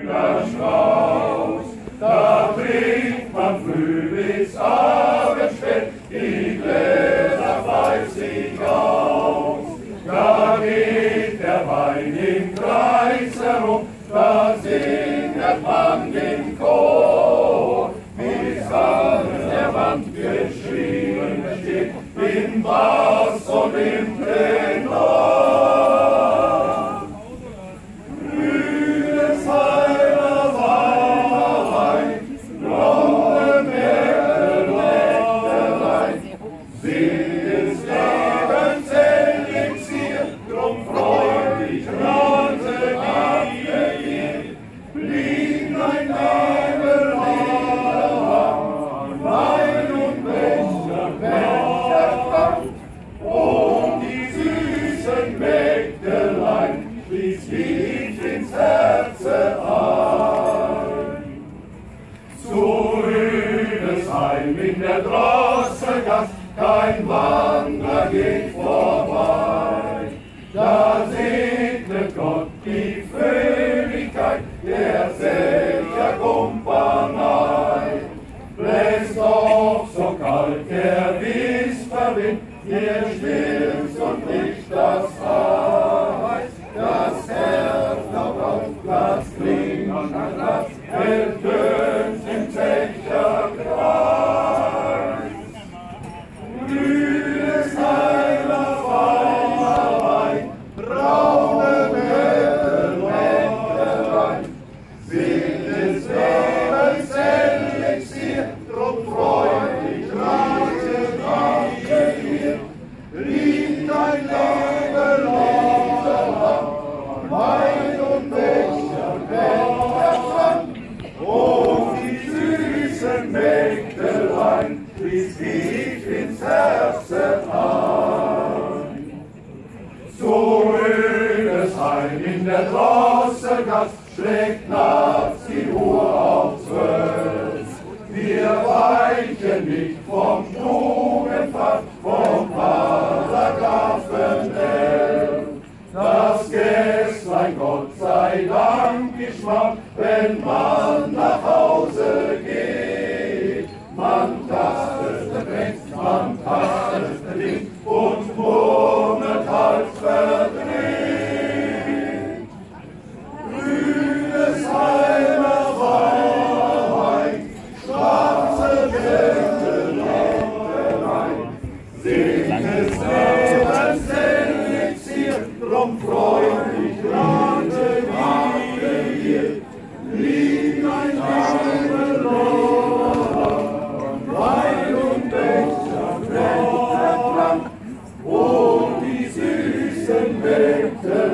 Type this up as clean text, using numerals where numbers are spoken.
Schmaus. Da trinkt man früh bis abends spät, die Gläser pfeift sich aus. Da geht der Wein im Kreis herum, da singt man den Chor. Bis an der Wand geschrieben steht, im Bass und im Tenor. In der Drosselgasse kein Wanderer geht vorbei. Da segnet Gott die Fröhlichkeit der Selcher Kumpanei. Bläst doch so kalt der Wisperwind, ihr stillst und nicht das Eis. Das Herz noch auf Platz klingt an Platz, ertönt im Zecherkreis. Mägdelein, schließt dich ins Herzen ein. So Rüdesheim in der Drosselgasse schlägt nachts die Uhr auf 12. Wir weichen nicht vom Tugendpfad, vom Paragraphen 11. Das Gästlein, Gott sei Dank, geschmackt, wenn man nach Hause geht. Man tastet rechts, man tastet links und murmelt halb verdreht. Rüdesheimer Wein, schwarze Mägdelein, singt es Lebens Elixier, drum freundlich rate wir hier, liegt ein Jahre Wein und Becher, Becher, und die süßen Mägde